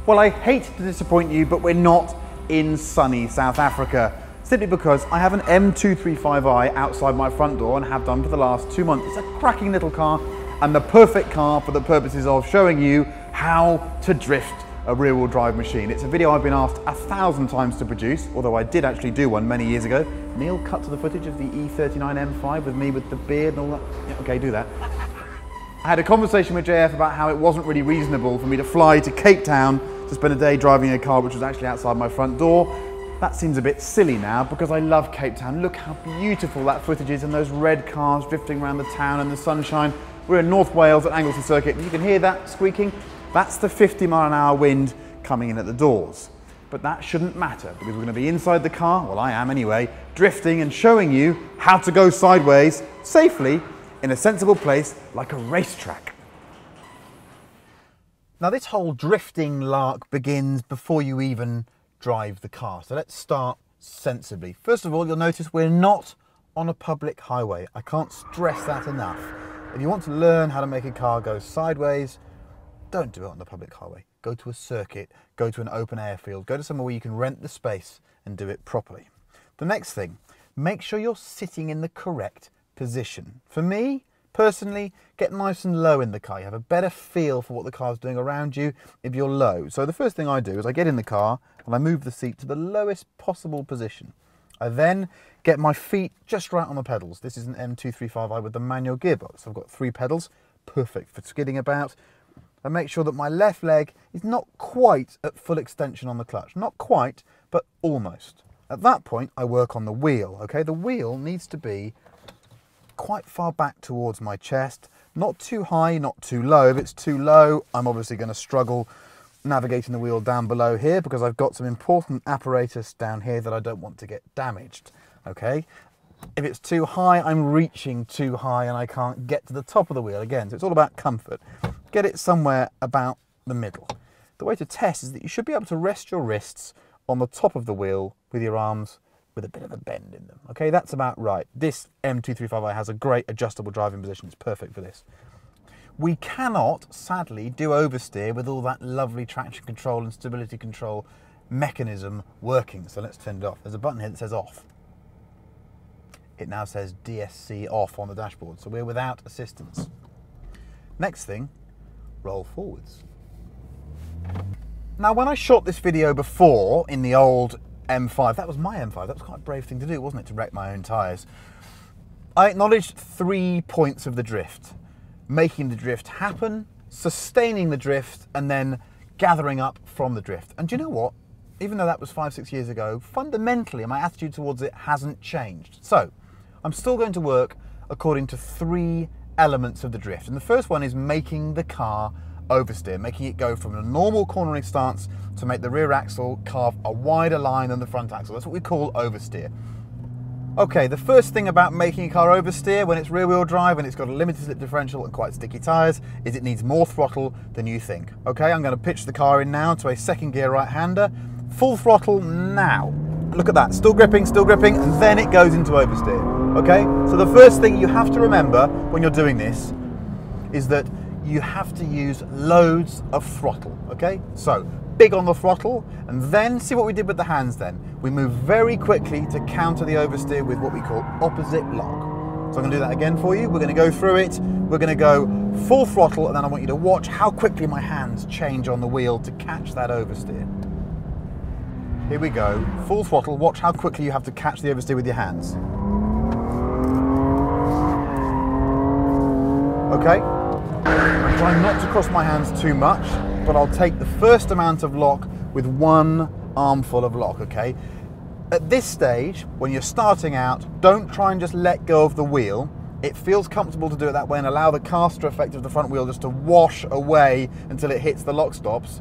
Well, I hate to disappoint you, but we're not in sunny South Africa, simply because I have an M235i outside my front door and have done for the last 2 months. It's a cracking little car and the perfect car for the purposes of showing you how to drift a rear-wheel drive machine. It's a video I've been asked 1,000 times to produce, although I did actually do one many years ago. Neil, cut to the footage of the E39 M5 with me with the beard and all that. Yeah, okay, do that. I had a conversation with JF about how it wasn't really reasonable for me to fly to Cape Town to spend a day driving a car which was actually outside my front door. That seems a bit silly now because I love Cape Town. Look how beautiful that footage is and those red cars drifting around the town in the sunshine. We're in North Wales at Anglesey Circuit. You can hear that squeaking. That's the 50-mile-an-hour wind coming in at the doors. But that shouldn't matter because we're going to be inside the car, well I am anyway, drifting and showing you how to go sideways safely in a sensible place like a racetrack. Now this whole drifting lark begins before you even drive the car. So let's start sensibly. First of all, you'll notice we're not on a public highway. I can't stress that enough. If you want to learn how to make a car go sideways, don't do it on the public highway. Go to a circuit, go to an open airfield, go to somewhere where you can rent the space and do it properly. The next thing, make sure you're sitting in the correct position. For me, personally, get nice and low in the car. You have a better feel for what the car's doing around you if you're low. So the first thing I do is I get in the car and I move the seat to the lowest possible position. I then get my feet just right on the pedals. This is an M235i with the manual gearbox. I've got 3 pedals, perfect for skidding about. I make sure that my left leg is not quite at full extension on the clutch. Not quite, but almost. At that point, I work on the wheel, okay? The wheel needs to be quite far back towards my chest, not too high, not too low. If it's too low, I'm obviously going to struggle navigating the wheel down below here because I've got some important apparatus down here that I don't want to get damaged, okay? If it's too high, I'm reaching too high and I can't get to the top of the wheel again. So it's all about comfort. Get it somewhere about the middle. The way to test is that you should be able to rest your wrists on the top of the wheel with your arms with a bit of a bend in them. Okay, that's about right. This M235i has a great adjustable driving position. It's perfect for this. We cannot, sadly, do oversteer with all that lovely traction control and stability control mechanism working. So let's turn it off. There's a button here that says off. It now says DSC off on the dashboard, so we're without assistance. Next thing, roll forwards. Now when I shot this video before in the old M5, that was my M5, that was quite a brave thing to do, wasn't it, to wreck my own tyres. I acknowledged 3 points of the drift. Making the drift happen, sustaining the drift, and then gathering up from the drift. And do you know what? Even though that was 5-6 years ago, fundamentally my attitude towards it hasn't changed. So, I'm still going to work according to 3 elements of the drift. And the first one is making the car oversteer, making it go from a normal cornering stance to make the rear axle carve a wider line than the front axle. That's what we call oversteer. Okay, the first thing about making a car oversteer when it's rear-wheel drive and it's got a limited slip differential and quite sticky tyres is it needs more throttle than you think. Okay, I'm going to pitch the car in now to a second gear right-hander. Full throttle now. Look at that, still gripping, and then it goes into oversteer. Okay, so the first thing you have to remember when you're doing this is that you have to use loads of throttle, okay? So, big on the throttle, and then see what we did with the hands then. We move very quickly to counter the oversteer with what we call opposite lock. So I'm gonna do that again for you. We're gonna go through it. We're gonna go full throttle, and then I want you to watch how quickly my hands change on the wheel to catch that oversteer. Here we go, full throttle. Watch how quickly you have to catch the oversteer with your hands. Okay? I'm trying not to cross my hands too much, but I'll take the first amount of lock with 1 armful of lock, okay? At this stage, when you're starting out, don't try and just let go of the wheel. It feels comfortable to do it that way and allow the caster effect of the front wheel just to wash away until it hits the lock stops.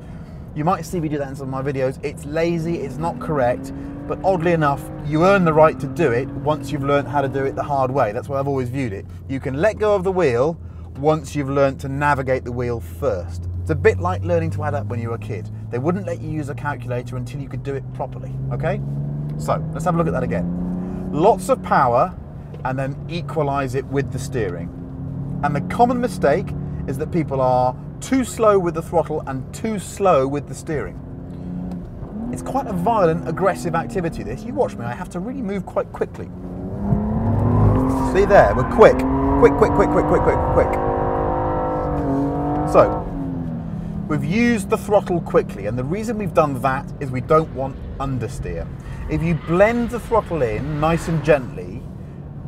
You might see me do that in some of my videos. It's lazy, it's not correct, but oddly enough, you earn the right to do it once you've learned how to do it the hard way. That's why I've always viewed it. You can let go of the wheel once you've learned to navigate the wheel first. It's a bit like learning to add up when you were a kid. They wouldn't let you use a calculator until you could do it properly, okay? So, let's have a look at that again. Lots of power, and then equalize it with the steering. And the common mistake is that people are too slow with the throttle and too slow with the steering. It's quite a violent, aggressive activity, this. You watch me, I have to really move quite quickly. See there, we're quick. Quick, quick, quick, quick, quick, quick, quick. So, we've used the throttle quickly, and the reason we've done that is we don't want understeer. If you blend the throttle in nice and gently,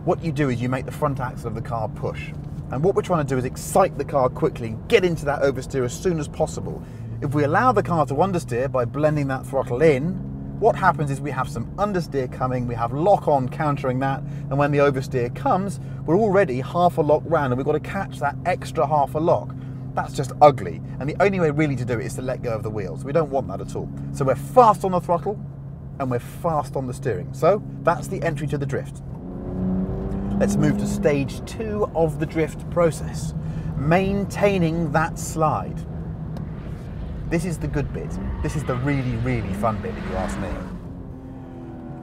what you do is you make the front axle of the car push. And what we're trying to do is excite the car quickly and get into that oversteer as soon as possible. If we allow the car to understeer by blending that throttle in, what happens is we have some understeer coming, we have lock-on countering that, and when the oversteer comes, we're already half a lock round and we've got to catch that extra half a lock. That's just ugly, and the only way really to do it is to let go of the wheels. We don't want that at all. So we're fast on the throttle and we're fast on the steering. So that's the entry to the drift. Let's move to stage 2 of the drift process, maintaining that slide. This is the good bit. This is the really, really fun bit, if you ask me.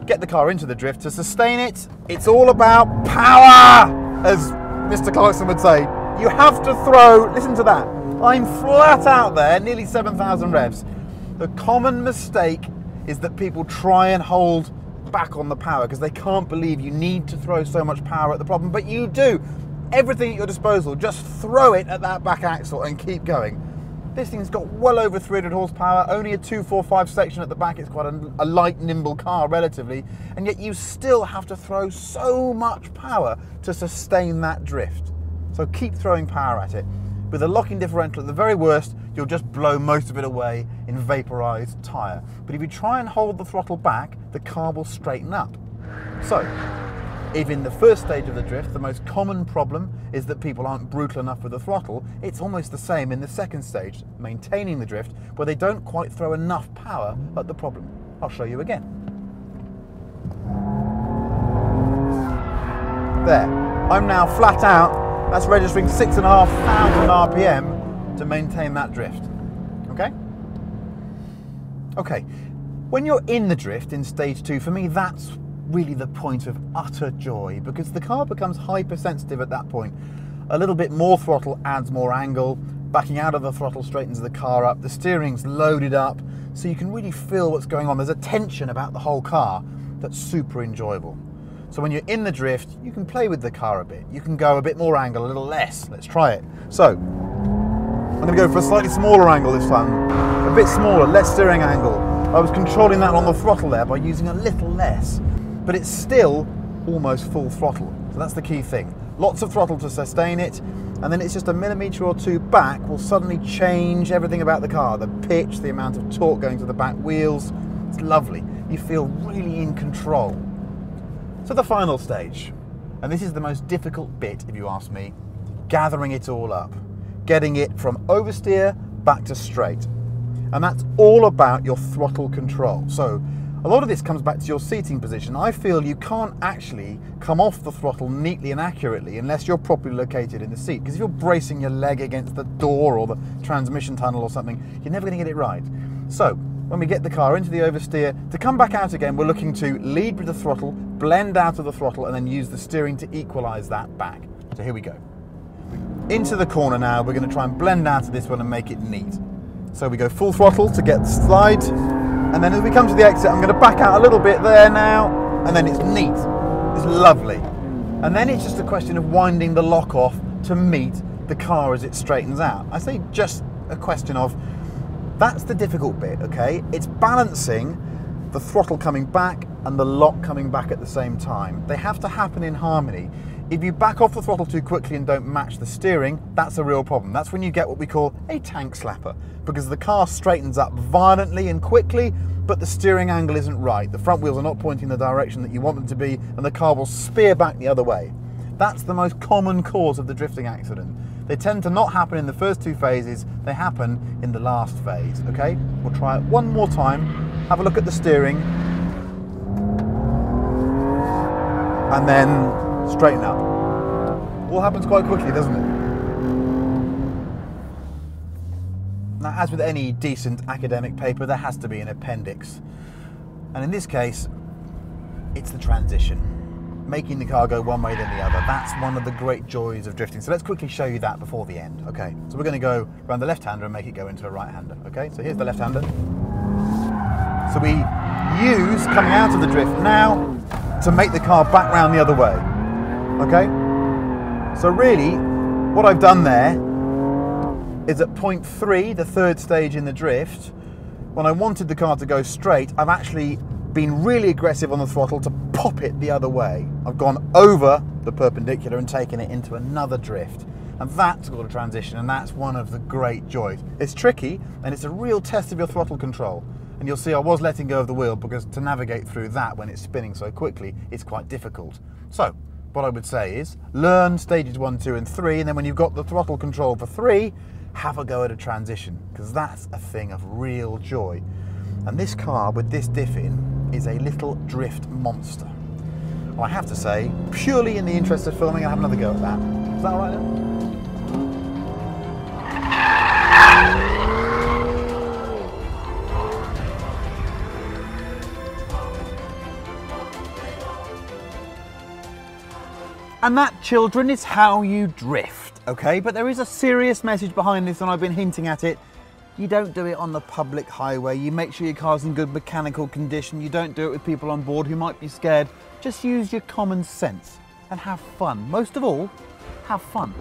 Get the car into the drift. To sustain it, it's all about power, as Mr. Clarkson would say. You have to throw, listen to that, I'm flat out there, nearly 7,000 revs. The common mistake is that people try and hold back on the power because they can't believe you need to throw so much power at the problem, but you do. Everything at your disposal, just throw it at that back axle and keep going. This thing's got well over 300 horsepower, only a 245 section at the back. It's quite a light, nimble car relatively, and yet you still have to throw so much power to sustain that drift. So keep throwing power at it. With a locking differential at the very worst, you'll just blow most of it away in vaporized tyre. But if you try and hold the throttle back, the car will straighten up. So, if in the first stage of the drift, the most common problem is that people aren't brutal enough with the throttle, it's almost the same in the second stage, maintaining the drift, where they don't quite throw enough power at the problem. I'll show you again. There, I'm now flat out. That's registering 6,500 RPM to maintain that drift. Okay? Okay, when you're in the drift in stage 2, for me, that's really the point of utter joy, because the car becomes hypersensitive at that point. A little bit more throttle adds more angle, backing out of the throttle straightens the car up, the steering's loaded up, so you can really feel what's going on. There's a tension about the whole car that's super enjoyable. So when you're in the drift, you can play with the car a bit. You can go a bit more angle, a little less. Let's try it. So, I'm going to go for a slightly smaller angle this time. A bit smaller, less steering angle. I was controlling that on the throttle there by using a little less. But it's still almost full throttle. So that's the key thing. Lots of throttle to sustain it, and then it's just a millimetre or two back will suddenly change everything about the car. The pitch, the amount of torque going to the back wheels. It's lovely. You feel really in control. So the final stage, and this is the most difficult bit if you ask me, gathering it all up, getting it from oversteer back to straight. And that's all about your throttle control. So a lot of this comes back to your seating position. I feel you can't actually come off the throttle neatly and accurately unless you're properly located in the seat. Because if you're bracing your leg against the door or the transmission tunnel or something, you're never going to get it right. So when we get the car into the oversteer, to come back out again, we're looking to lead with the throttle, blend out of the throttle, and then use the steering to equalize that back. So here we go. Into the corner now, we're going to try and blend out of this one and make it neat. So we go full throttle to get the slide, and then as we come to the exit, I'm going to back out a little bit there now, and then it's neat. It's lovely. And then it's just a question of winding the lock off to meet the car as it straightens out. I say just a question of, that's the difficult bit, okay? It's balancing the throttle coming back and the lock coming back at the same time. They have to happen in harmony. If you back off the throttle too quickly and don't match the steering, that's a real problem. That's when you get what we call a tank slapper, because the car straightens up violently and quickly, but the steering angle isn't right. The front wheels are not pointing the direction that you want them to be, and the car will spear back the other way. That's the most common cause of the drifting accident. They tend to not happen in the first 2 phases, they happen in the last phase, okay? We'll try it one more time, have a look at the steering, and then straighten up. All happens quite quickly, doesn't it? Now, as with any decent academic paper, there has to be an appendix. And in this case, it's the transition. making the car go one way than the other. That's one of the great joys of drifting. So let's quickly show you that before the end. Okay, so we're going to go around the left-hander and make it go into a right-hander. Okay, so here's the left-hander. So we use coming out of the drift now to make the car back round the other way. Okay, so really what I've done there is at point 3, the third stage in the drift, when I wanted the car to go straight, I've actually been really aggressive on the throttle to pop it the other way. I've gone over the perpendicular and taken it into another drift. And that's called a transition, and that's one of the great joys. It's tricky, and it's a real test of your throttle control. And you'll see I was letting go of the wheel because to navigate through that when it's spinning so quickly, it's quite difficult. So, what I would say is, learn stages 1, 2, and 3, and then when you've got the throttle control for 3, have a go at a transition, because that's a thing of real joy. And this car with this diff in is a little drift monster. I have to say, purely in the interest of filming, I'll have another go at that. Is that all right then? And that, children, is how you drift, okay? But there is a serious message behind this, and I've been hinting at it. You don't do it on the public highway. You make sure your car's in good mechanical condition. You don't do it with people on board who might be scared. Just use your common sense and have fun. Most of all, have fun.